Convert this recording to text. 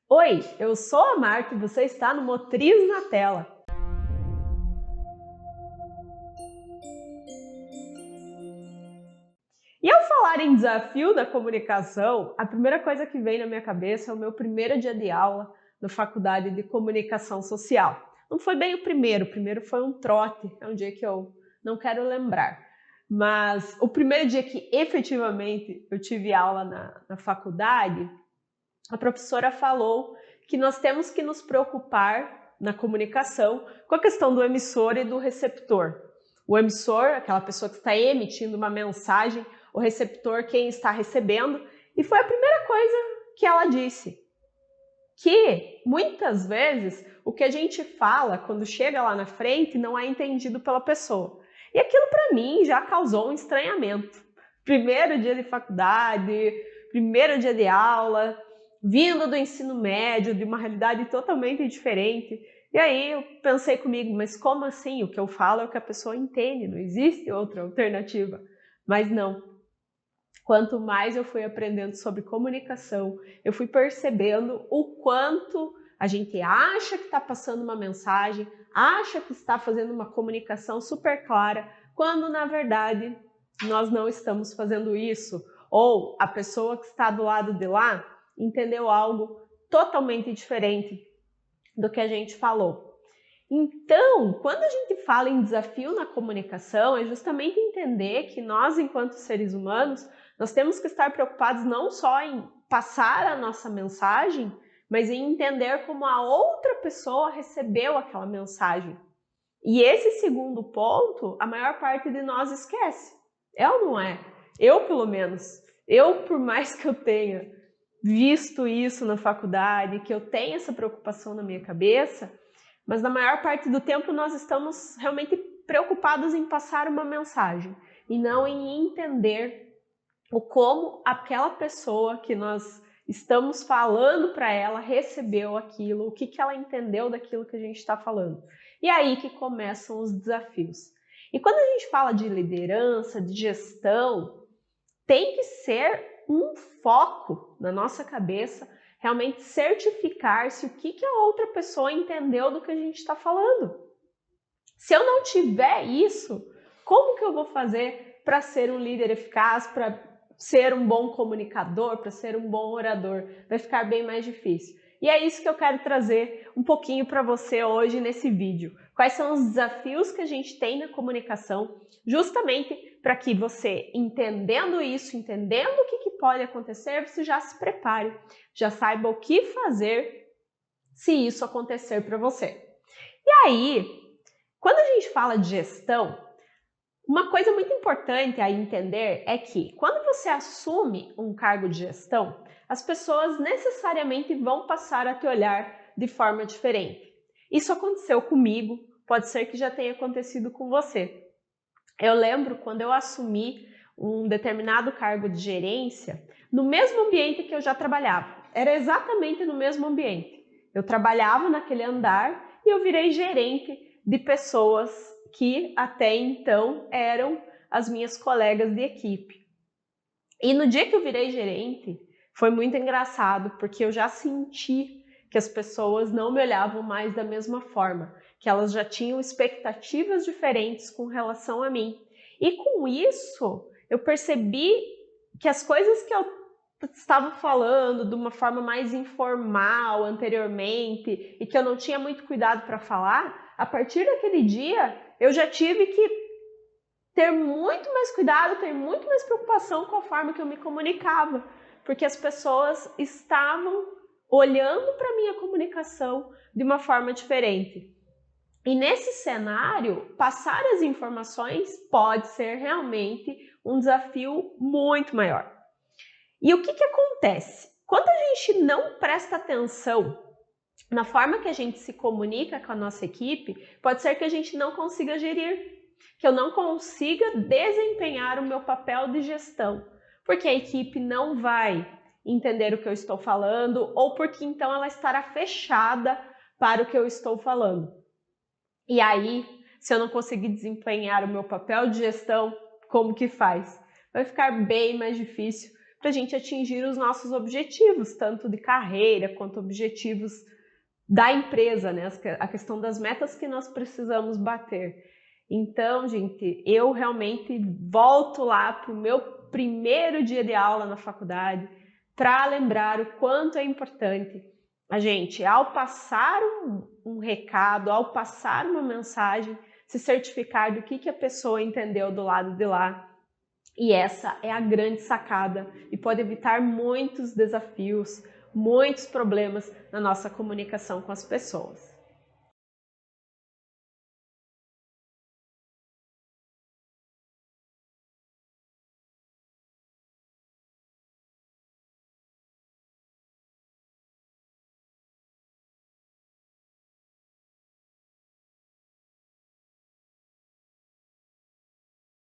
Oi, eu sou a Marta e você está no Motriz na Tela. E ao falar em desafio da comunicação, a primeira coisa que vem na minha cabeça é o meu primeiro dia de aula na Faculdade de Comunicação Social. Não foi bem o primeiro foi um trote, é um dia que eu não quero lembrar. Mas o primeiro dia que efetivamente eu tive aula na faculdade, a professora falou que nós temos que nos preocupar na comunicação com a questão do emissor e do receptor. O emissor, aquela pessoa que está emitindo uma mensagem, o receptor, quem está recebendo, e foi a primeira coisa que ela disse, que muitas vezes o que a gente fala quando chega lá na frente não é entendido pela pessoa. E aquilo para mim já causou um estranhamento. Primeiro dia de faculdade, primeiro dia de aula, vindo do ensino médio, de uma realidade totalmente diferente. E aí eu pensei comigo, mas como assim? O que eu falo é o que a pessoa entende, não existe outra alternativa. Mas não. Quanto mais eu fui aprendendo sobre comunicação, eu fui percebendo o quanto a gente acha que está passando uma mensagem, acha que está fazendo uma comunicação super clara, quando na verdade nós não estamos fazendo isso. Ou a pessoa que está do lado de lá entendeu algo totalmente diferente do que a gente falou. Então, quando a gente fala em desafio na comunicação, é justamente entender que nós, enquanto seres humanos, nós temos que estar preocupados não só em passar a nossa mensagem, mas em entender como a outra pessoa recebeu aquela mensagem. E esse segundo ponto, a maior parte de nós esquece. É ou não é? Eu, pelo menos. Eu, por mais que eu tenha visto isso na faculdade, que eu tenha essa preocupação na minha cabeça, mas na maior parte do tempo nós estamos realmente preocupados em passar uma mensagem e não em entender o como aquela pessoa que nós estamos falando para ela recebeu aquilo, o que ela entendeu daquilo que a gente está falando. E aí que começam os desafios. E quando a gente fala de liderança, de gestão, tem que ser um foco na nossa cabeça realmente certificar-se o que a outra pessoa entendeu do que a gente está falando. Se eu não tiver isso, como que eu vou fazer para ser um líder eficaz, para ser um bom comunicador, para ser um bom orador? Vai ficar bem mais difícil. E é isso que eu quero trazer um pouquinho para você hoje nesse vídeo. Quais são os desafios que a gente tem na comunicação, justamente para que você, entendendo isso, entendendo o que pode acontecer, você já se prepare, já saiba o que fazer se isso acontecer para você. E aí, quando a gente fala de gestão, uma coisa muito importante a entender é que quando você assume um cargo de gestão, as pessoas necessariamente vão passar a te olhar de forma diferente. Isso aconteceu comigo, pode ser que já tenha acontecido com você. Eu lembro quando eu assumi um determinado cargo de gerência, no mesmo ambiente que eu já trabalhava. Era exatamente no mesmo ambiente. Eu trabalhava naquele andar e eu virei gerente de pessoas que até então eram as minhas colegas de equipe. E no dia que eu virei gerente, foi muito engraçado, porque eu já senti que as pessoas não me olhavam mais da mesma forma, que elas já tinham expectativas diferentes com relação a mim. E com isso, eu percebi que as coisas que eu estava falando de uma forma mais informal anteriormente e que eu não tinha muito cuidado para falar, a partir daquele dia eu já tive que ter muito mais cuidado, ter muito mais preocupação com a forma que eu me comunicava, porque as pessoas estavam olhando para a minha comunicação de uma forma diferente. E nesse cenário, passar as informações pode ser realmente um desafio muito maior. E o que acontece? Quando a gente não presta atenção na forma que a gente se comunica com a nossa equipe, pode ser que a gente não consiga gerir, que eu não consiga desempenhar o meu papel de gestão, porque a equipe não vai entender o que eu estou falando ou porque então ela estará fechada para o que eu estou falando. E aí, se eu não conseguir desempenhar o meu papel de gestão, como que faz? Vai ficar bem mais difícil, para a gente atingir os nossos objetivos, tanto de carreira quanto objetivos da empresa, né? A questão das metas que nós precisamos bater. Então, gente, eu realmente volto lá para o meu primeiro dia de aula na faculdade para lembrar o quanto é importante a gente, ao passar um recado, ao passar uma mensagem, se certificar do que a pessoa entendeu do lado de lá. E essa é a grande sacada e pode evitar muitos desafios, muitos problemas na nossa comunicação com as pessoas.